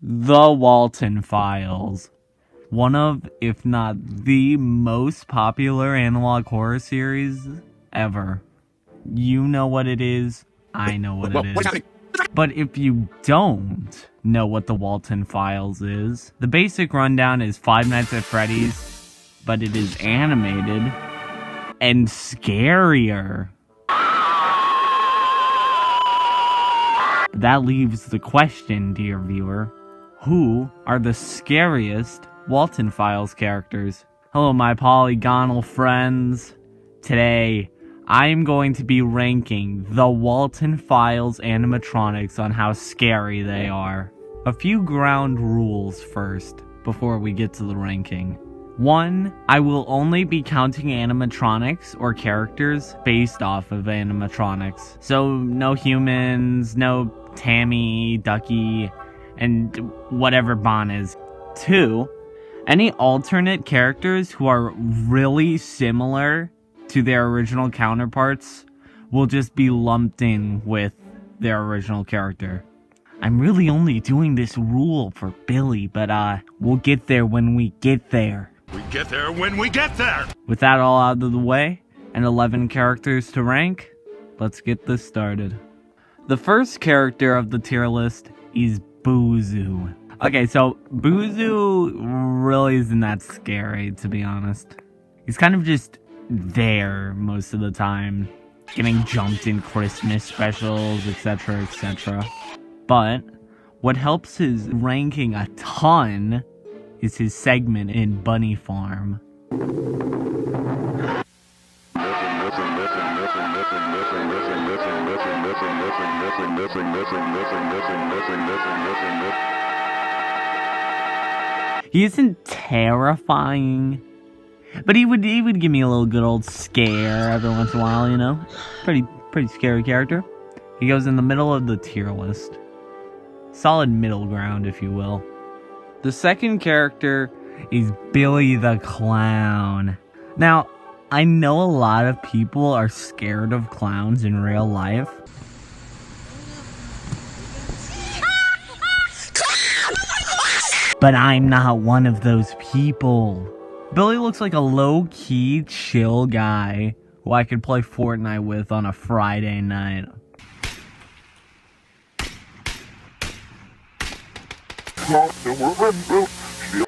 The Walten Files. One of, if not the most popular analog horror series ever. You know what it is, I know what it is. But if you don't know what the Walten Files is, the basic rundown is Five Nights at Freddy's, but it is animated and scarier. That leaves the question, dear viewer. Who are the scariest Walten Files characters? Hello, my polygonal friends. Today, I am going to be ranking the Walten Files animatronics on how scary they are. A few ground rules first, before we get to the ranking. 1. I will only be counting animatronics or characters based off of animatronics. So, no humans, no Tammy, Ducky, and whatever Bon is. 2. Any alternate characters who are really similar to their original counterparts will just be lumped in with their original character. I'm really only doing this rule for Billy, but we'll get there when we get there. We get there when we get there! With that all out of the way, and 11 characters to rank, let's get this started. The first character of the tier list is Boozoo. Okay, so Boozoo really isn't that scary, to be honest. He's kind of just there most of the time, getting jumped in Christmas specials, etc, etc. But what helps his ranking a ton is his segment in Bunny Farm. He isn't terrifying, but he would give me a little good old scare every once in a while, you know? Pretty scary character. He goes in the middle of the tier list. Solid middle ground, if you will. The second character is Billy the Clown. Now, I know a lot of people are scared of clowns in real life. But I'm not one of those people. Billy looks like a low-key, chill guy who I could play Fortnite with on a Friday night.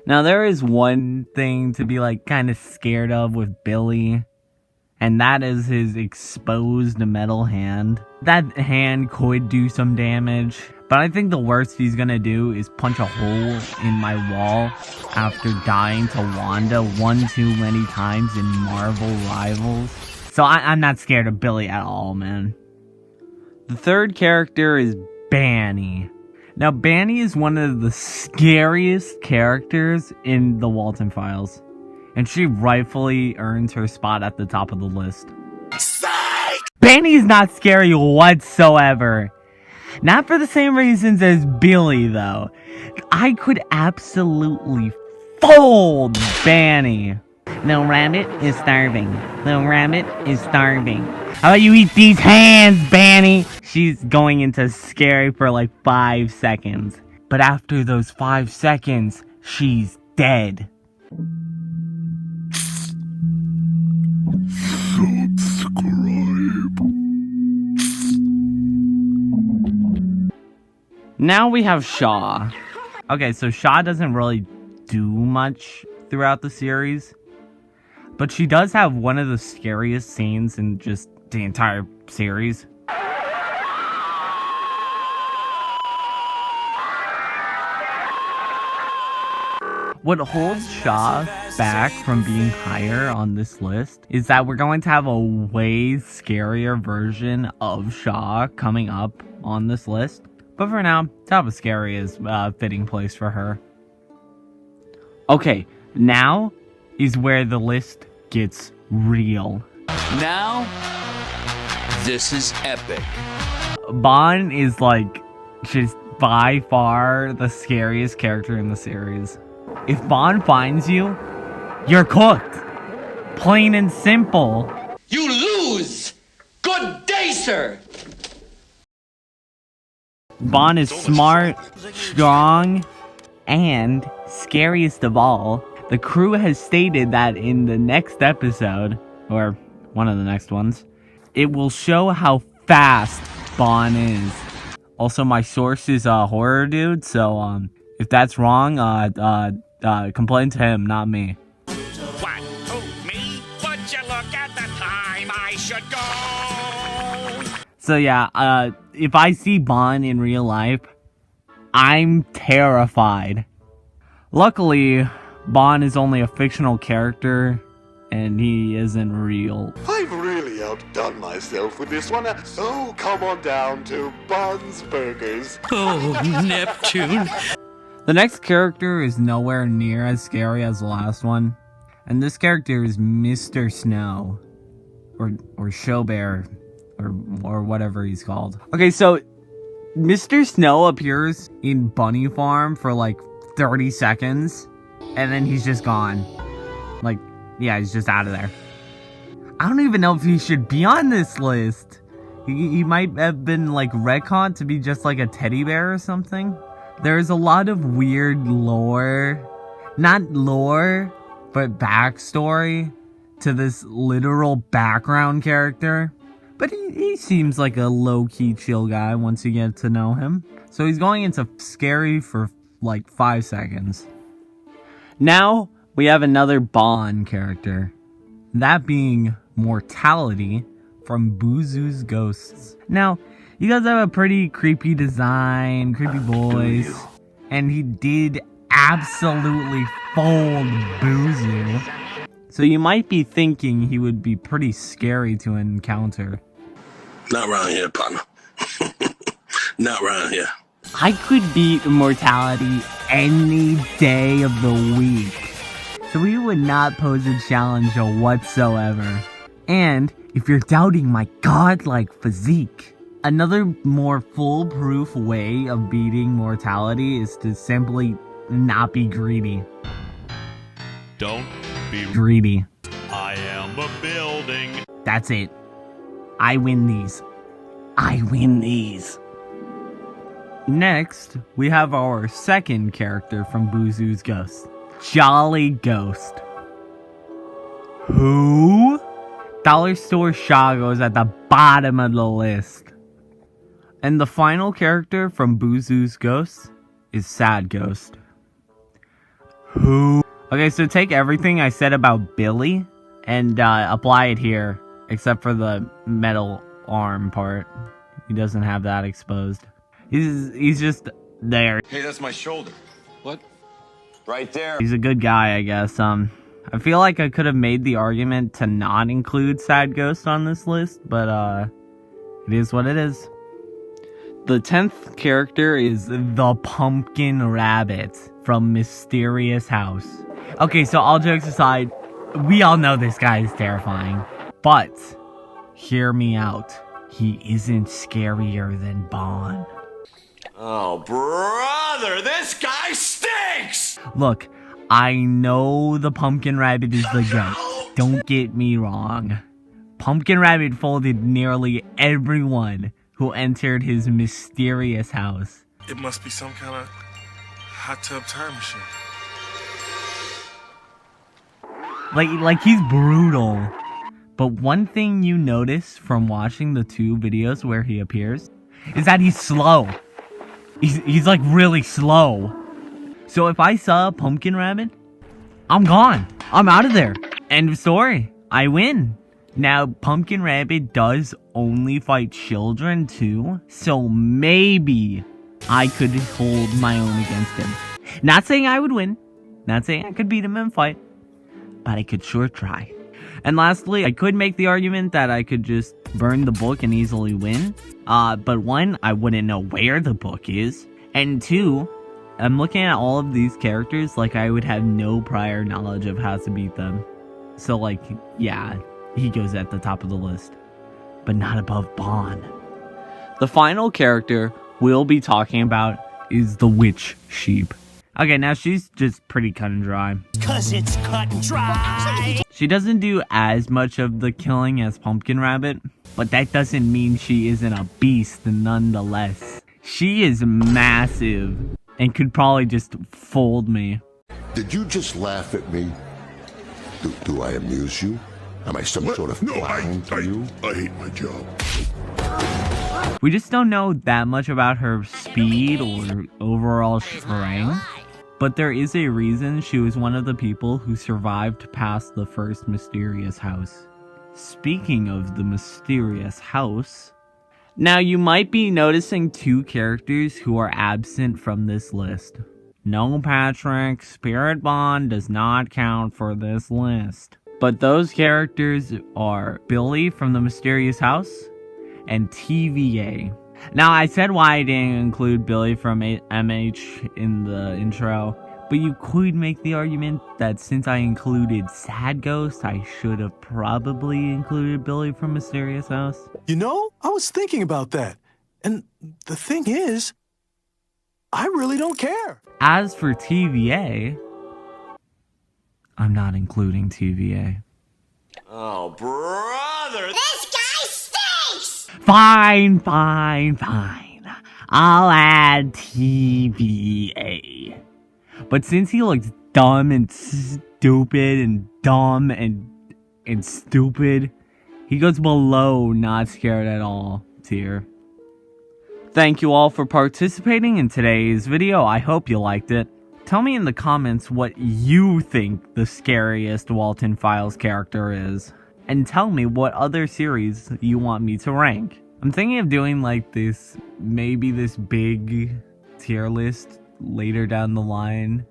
Now, there is one thing to be, like, kind of scared of with Billy, and that is his exposed metal hand. That hand could do some damage, but I think the worst he's gonna do is punch a hole in my wall after dying to Wanda one too many times in Marvel Rivals. So I'm not scared of Billy at all, man. The third character is Banny. Now, Banny is one of the scariest characters in the Walten Files, and she rightfully earns her spot at the top of the list. Psych! Banny's not scary whatsoever. Not for the same reasons as Billy, though. I could absolutely fold Banny. The rabbit is starving. The rabbit is starving. How about you eat these hands, Banny? She's going into scary for like 5 seconds. But after those 5 seconds, she's dead. Subscribe. Now we have Shaw. Okay, so Shaw doesn't really do much throughout the series, but she does have one of the scariest scenes in just the entire series. What holds Shaw back from being higher on this list is that we're going to have a way scarier version of Shaw coming up on this list. But for now, top of scary is a fitting place for her. Okay, now is where the list gets real. Now, this is epic. Bon is like just by far the scariest character in the series. If Bon finds you, you're cooked. Plain and simple. You lose! Good day, sir! Bon is smart, strong, And, scariest of all, the crew has stated that in the next episode, or one of the next ones, it will show how fast Bon is. Also, my source is a horror dude, so if that's wrong, complain to him, not me. What? Who, me? Would you look at the time I should go? So yeah, if I see Bon in real life, I'm terrified. Luckily, Bon is only a fictional character, and he isn't real. I've really outdone myself with this one. So come on down to Bon's Burgers. Oh, Neptune. The next character is nowhere near as scary as the last one, and this character is Mr. Snow, or Showbear, or whatever he's called. Okay, so Mr. Snow appears in Bunny Farm for like 30 seconds, and then he's just gone. Like, yeah, he's just out of there. I don't even know if he should be on this list. He might have been like retconned to be just like a teddy bear or something. There's a lot of weird lore, not lore, but backstory to this literal background character. But he seems like a low-key chill guy once you get to know him. So he's going into scary for like 5 seconds. Now we have another Bon character. That being Mortality from Boozoo's Ghosts. Now, he does have a pretty creepy design, creepy voice, and he did absolutely fold Boozoo. So you might be thinking he would be pretty scary to encounter. Not around here, partner. Not around here. I could beat Mortality any day of the week. So he would not pose a challenge whatsoever. And if you're doubting my godlike physique, another more foolproof way of beating Mortality is to simply not be greedy. Don't be Greedy. I am a building. That's it. I win these. I win these. Next, we have our second character from Boozoo's Ghost. Jolly Ghost. Who? Dollar Store Shaw goes at the bottom of the list. And the final character from Boozoo's Ghost is Sad Ghost. Who? Okay, so take everything I said about Billy and apply it here, except for the metal arm part. He doesn't have that exposed. He's just there. Hey, that's my shoulder. What? Right there. He's a good guy, I guess. I feel like I could have made the argument to not include Sad Ghost on this list, but it is what it is. The 10th character is the Pumpkin Rabbit from Mysterious House. Okay, so all jokes aside, we all know this guy is terrifying. But, hear me out. He isn't scarier than Bon. Oh, brother, this guy stinks! Look, I know the Pumpkin Rabbit is the goat. Don't get me wrong. Pumpkin Rabbit folded nearly everyone who entered his mysterious house. It must be some kind of hot tub time machine. Like he's brutal. But one thing you notice from watching the 2 videos where he appears is that he's slow. He's like really slow. So if I saw a Pumpkin Rabbit, I'm gone. I'm out of there. End of story. I win. Now, Pumpkin Rabbit does only fight children too, so maybe I could hold my own against him. Not saying I would win, not saying I could beat him in a fight, but I could sure try. And lastly, I could make the argument that I could just burn the book and easily win. But 1, I wouldn't know where the book is. And 2, I'm looking at all of these characters like I would have no prior knowledge of how to beat them. So like, yeah, he goes at the top of the list, but not above Bon. The final character we'll be talking about is the Witch Sheep. Okay, now she's just pretty cut and dry. 'Cause it's cut and dry. She doesn't do as much of the killing as Pumpkin Rabbit, but that doesn't mean she isn't a beast nonetheless. She is massive. and could probably just fold me. Did you just laugh at me? Do I amuse you? Am I some sort of clown to you? I hate my job. We just don't know that much about her speed or overall strength, but there is a reason she was one of the people who survived past the first mysterious house. Speaking of the mysterious house, now you might be noticing two characters who are absent from this list. No, Patrick, Spirit Bond does not count for this list. But those characters are Billy from the mysterious house and TVA. Now, I said why I didn't include Billy from MH in the intro, but you could make the argument that since I included Sad Ghost, I should have probably included Billy from Mysterious House. You know, I was thinking about that. And the thing is, I really don't care. As for TVA, I'm not including TVA. Oh, brother! This guy stinks! Fine. I'll add TVA. But since he looks dumb and stupid and dumb and stupid, he goes below not scared at all tier. Thank you all for participating in today's video. I hope you liked it. Tell me in the comments what you think the scariest Walten Files character is. And tell me what other series you want me to rank. I'm thinking of doing like this, maybe this big tier list later down the line.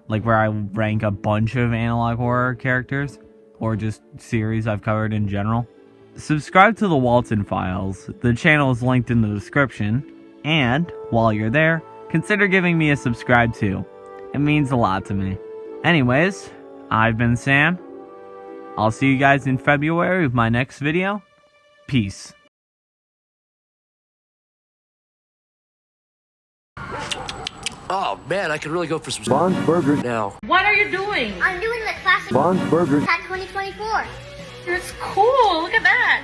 Like where I rank a bunch of analog horror characters. Or just series I've covered in general. Subscribe to the Walten Files. The channel is linked in the description. And while you're there, consider giving me a subscribe too. It means a lot to me. Anyways, I've been Sam. I'll see you guys in February with my next video. Peace. Oh man, I could really go for some Bond's Burger now. What are you doing? I'm doing the classic Bond's Burger. Pack 2024. It's cool. Look at that.